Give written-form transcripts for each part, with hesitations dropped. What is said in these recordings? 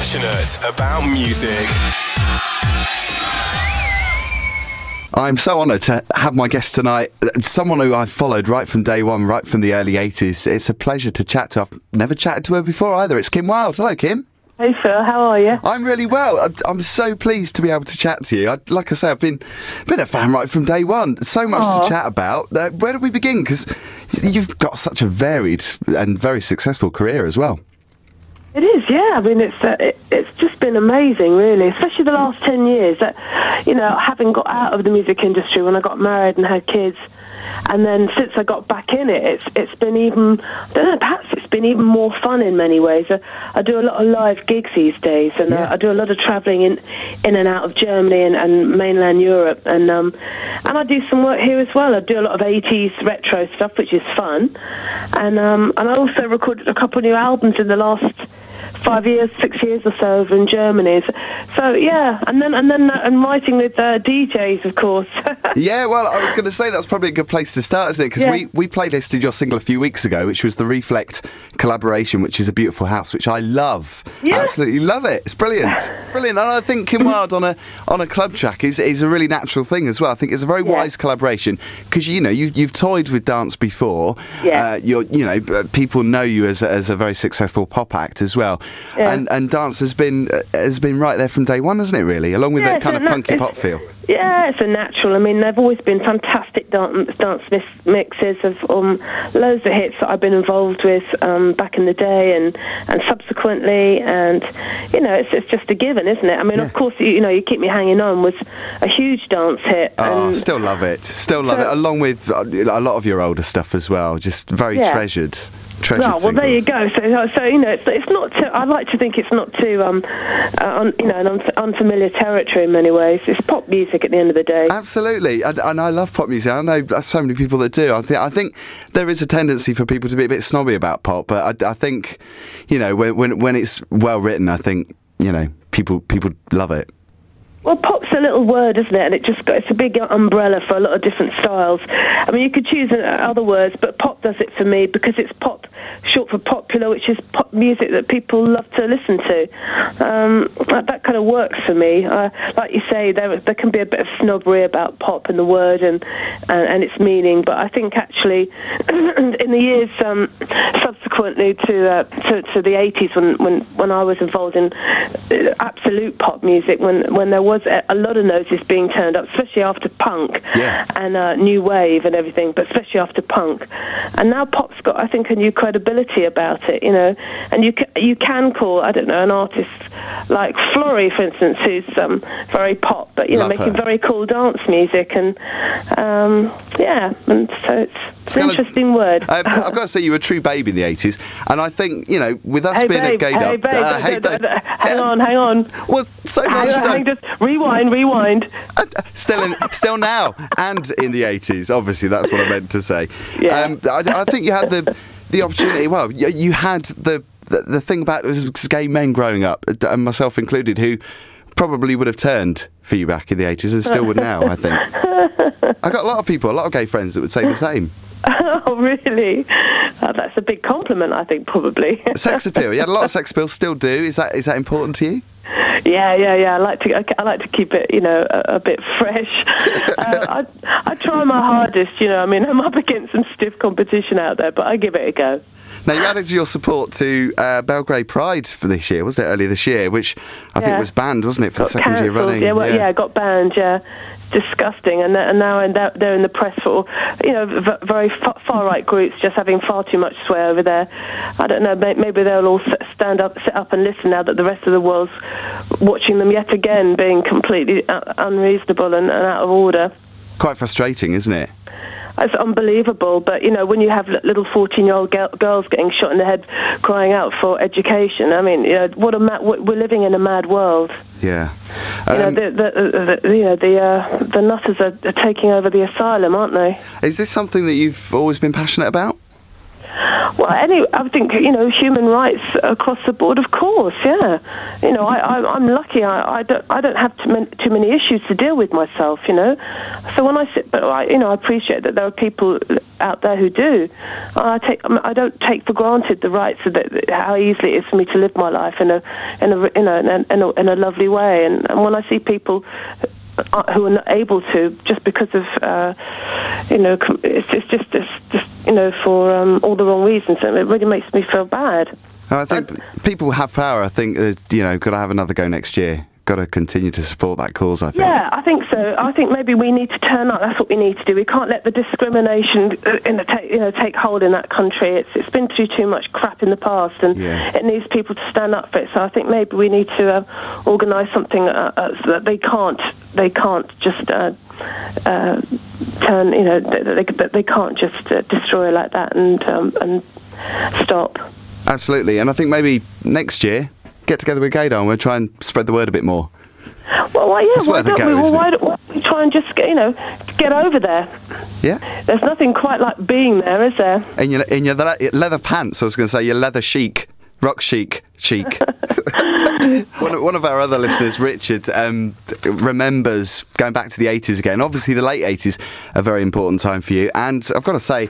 Passionate about music. I'm so honoured to have my guest tonight, someone who I've followed right from day one, right from the early 80s. It's a pleasure to chat to. I've never chatted to her before either. It's Kim Wilde. Hello, Kim. Hey Phil, how are you? I'm really well. I'm so pleased to be able to chat to you. Like I say, I've been a fan right from day one. So much to chat about. Where do we begin? Because you've got such a varied and very successful career as well. It is, yeah. I mean, it's just been amazing, really, especially the last 10 years. That, you know, having got out of the music industry when I got married and had kids, and then since I got back in it, it's been even, I don't know, perhaps it's been even more fun in many ways. I do a lot of live gigs these days, and I do a lot of travelling in and out of Germany and mainland Europe, and I do some work here as well. I do a lot of 80s retro stuff, which is fun, and I also recorded a couple of new albums in the last 6 years or so over in Germany. So yeah, and then I'm writing with DJs, of course. Yeah, well, I was going to say that's probably a good place to start, isn't it? Because we playlisted your single a few weeks ago, which was the Reflect collaboration, which is a beautiful house, which I love. Yeah. I absolutely love it. It's brilliant, brilliant. And I think Kim Wilde on a club track is a really natural thing as well. I think it's a very wise collaboration because you've toyed with dance before. Yeah. People know you as a very successful pop act as well. Yeah. And dance has been right there from day one, hasn't it, really? Along with that kind of punky pop feel. Yeah, it's a natural. I mean, there've always been fantastic dance mixes of loads of hits that I've been involved with back in the day and subsequently, and it's just a given, isn't it? I mean, of course, You Keep Me Hanging On was a huge dance hit. Oh, still love it, along with a lot of your older stuff as well. Just very treasured. Well, there you go. So it's not too. I like to think it's not too, unfamiliar territory in many ways. It's pop music at the end of the day. Absolutely, and I love pop music. I know so many people that do. I think there is a tendency for people to be a bit snobby about pop, but I think, when it's well written, I think people love it. Well, pop's a little word, isn't it? And it's a big umbrella for a lot of different styles. I mean, you could choose other words, but pop does it for me because it's pop, short for popular, which is pop music that people love to listen to. That kind of works for me. Like you say, there can be a bit of snobbery about pop and the word and its meaning, but I think actually in the years subsequently to the 80s when I was involved in absolute pop music, when there was a lot of noses being turned up, especially after punk and new wave and everything, but especially after punk. And now pop's got, I think, a new credibility about it, and you can call, I don't know, an artist like Florrie, for instance, who's very pop, but making very cool dance music, and and so it's an interesting word. I've got to say, you were a true babe in the 80s, and I think, with us being at Gaydar... Hey babe, hang on. Well, so much so... Just rewind. Still now, and in the 80s, obviously, that's what I meant to say. Yeah. I think you had the opportunity, well, you had the thing about gay men growing up, and myself included, who probably would have turned for you back in the 80s and still would now, I think. I got a lot of gay friends that would say the same. Oh, really? That's a big compliment, I think, probably. Sex appeal. You had a lot of sex appeal, still do. Is that important to you? Yeah. I like to keep it, a bit fresh. I try my hardest, I mean, I'm up against some stiff competition out there, but I give it a go. Now, you added your support to Belgrade Pride for this year, wasn't it, earlier this year, which I think was banned, wasn't it, for the second year running? Yeah, got banned, yeah. Disgusting, and now they're in the press for very far-right groups just having far too much sway over there. I don't know, maybe they'll all sit up and listen now that the rest of the world's watching them yet again being completely unreasonable and out of order. Quite frustrating, isn't it? It's unbelievable, but when you have little 14-year-old girls getting shot in the head, crying out for education, I mean, we're living in a mad world. Yeah. The nutters are taking over the asylum, aren't they? Is this something that you've always been passionate about? Well, I think, human rights across the board, of course, yeah. I'm lucky. I don't have too many issues to deal with myself, So when I sit, but I appreciate that there are people out there who do. I don't take for granted the rights of how easily it is for me to live my life in a lovely way. And when I see people who are not able to, just because of it's just for all the wrong reasons, and it really makes me feel bad. I think people have power. I think got to have another go next year. Got to continue to support that cause, I think. Yeah, I think so. I think maybe we need to turn up. That's what we need to do. We can't let the discrimination take hold in that country. It's been through too much crap in the past, and it needs people to stand up for it. So I think maybe we need to organise something that they can't just turn. They can't just destroy like that and stop. Absolutely, and I think maybe next year, get together with Gaydar and we'll try and spread the word a bit more. Well, why don't we try and just get over there? Yeah. There's nothing quite like being there, is there? In your leather pants, I was going to say your leather chic. Rock chic. One of our other listeners, Richard, remembers going back to the 80s again. Obviously, the late 80s, a very important time for you. And I've got to say,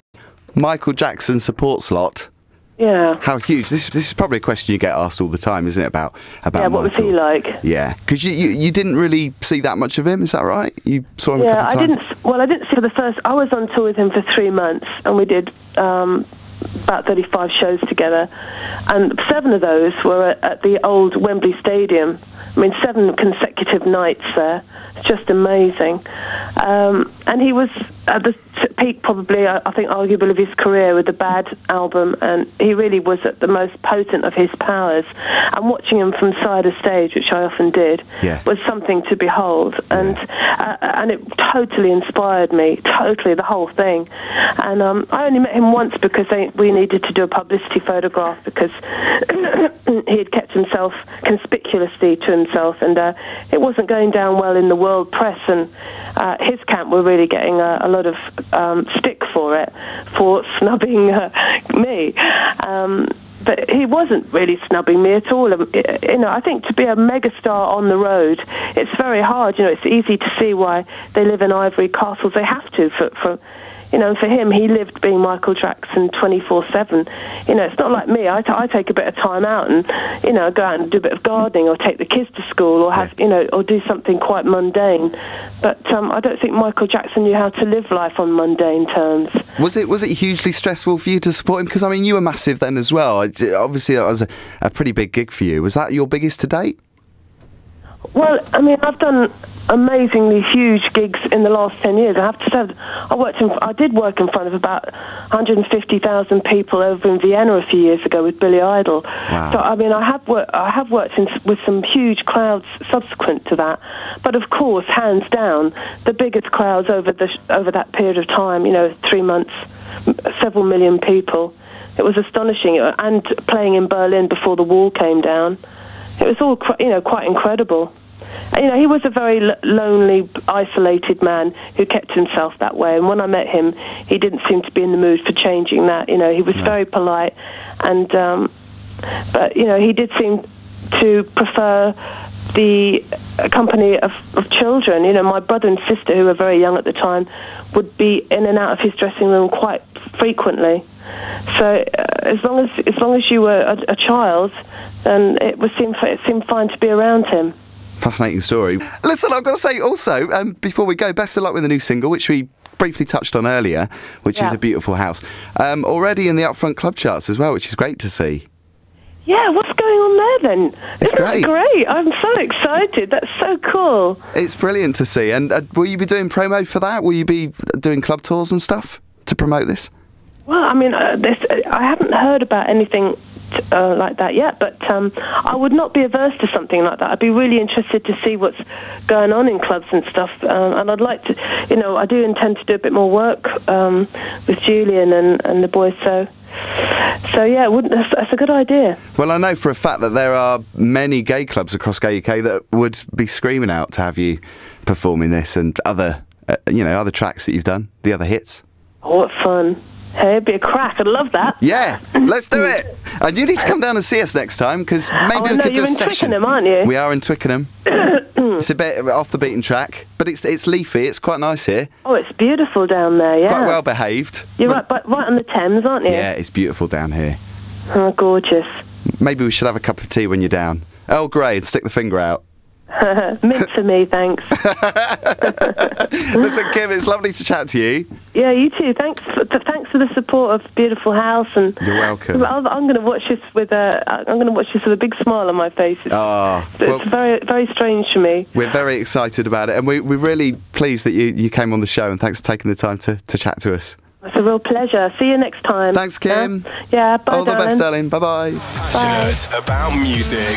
Michael Jackson support slot. Yeah. How huge? This is probably a question you get asked all the time, isn't it? About what Michael. was he like? Yeah, because you didn't really see that much of him. Is that right? You saw him a couple of times. I didn't see the first. I was on tour with him for 3 months, and we did about 35 shows together, and 7 of those were at the old Wembley Stadium. I mean, 7 consecutive nights there. It's just amazing. And he was at the peak, probably, I think, arguably, of his career with the Bad album, and he really was at the most potent of his powers. And watching him from side of stage, which I often did, was something to behold. And it totally inspired me, totally, the whole thing. And I only met him once because we needed to do a publicity photograph because he had kept himself conspicuously to himself, and it wasn't going down well in the world press, and his camp were really getting a lot of stick for it, for snubbing me. But he wasn't really snubbing me at all. I think to be a megastar on the road, it's very hard. It's easy to see why they live in ivory castles. They have to for for him, he lived being Michael Jackson 24/7. It's not like me. I take a bit of time out and, go out and do a bit of gardening or take the kids to school or have, or do something quite mundane. But I don't think Michael Jackson knew how to live life on mundane terms. Was it hugely stressful for you to support him? Because, you were massive then as well. Obviously, that was a pretty big gig for you. Was that your biggest to date? Well, I've done amazingly huge gigs in the last 10 years. I have to say, I did work in front of about 150,000 people over in Vienna a few years ago with Billy Idol. Wow. So, I have worked with some huge crowds subsequent to that. But of course, hands down, the biggest crowds over that period of time, 3 months, several million people. It was astonishing. And playing in Berlin before the wall came down. It was all, quite incredible. He was a very lonely, isolated man who kept himself that way. And when I met him, he didn't seem to be in the mood for changing that. He was very polite, and but he did seem to prefer the company of children. My brother and sister, who were very young at the time, would be in and out of his dressing room quite frequently. So as long as you were a child, then it seemed fine to be around him. Fascinating story. Listen, I've got to say also, before we go, best of luck with the new single, which we briefly touched on earlier, which is A Beautiful House. Already in the upfront club charts as well, which is great to see. Yeah, what's going on there then? It's great. Great. I'm so excited. That's so cool. It's brilliant to see. And will you be doing promo for that? Will you be doing club tours and stuff to promote this? Well, I haven't heard about anything like that yet, but I would not be averse to something like that. I'd be really interested to see what's going on in clubs and stuff, and I'd like to, I do intend to do a bit more work with Julian and the boys, so yeah, that's a good idea. Well, I know for a fact that there are many gay clubs across Gay UK that would be screaming out to have you performing this and other, other tracks that you've done, the other hits. Oh, what fun. Hey, it'd be a crack. I'd love that. Yeah, let's do it. And you need to come down and see us next time, because maybe we could do a session. You're in Twickenham, aren't you? We are in Twickenham. It's a bit off the beaten track, but it's leafy. It's quite nice here. Oh, it's beautiful down there, It's quite well behaved. You're right on the Thames, aren't you? Yeah, it's beautiful down here. Oh, gorgeous. Maybe we should have a cup of tea when you're down. Earl Grey and stick the finger out. Mint for me, thanks. Listen, Kim, it's lovely to chat to you. Yeah, you too. Thanks for the support of Beautiful House, and you're welcome. I'm going to watch this with a big smile on my face. It's very, very strange for me. We're very excited about it, and we're really pleased that you came on the show, and thanks for taking the time to chat to us. It's a real pleasure. See you next time. Thanks, Kim. Yeah, bye, all the darling. best, darling. Bye-bye. Passionate about music.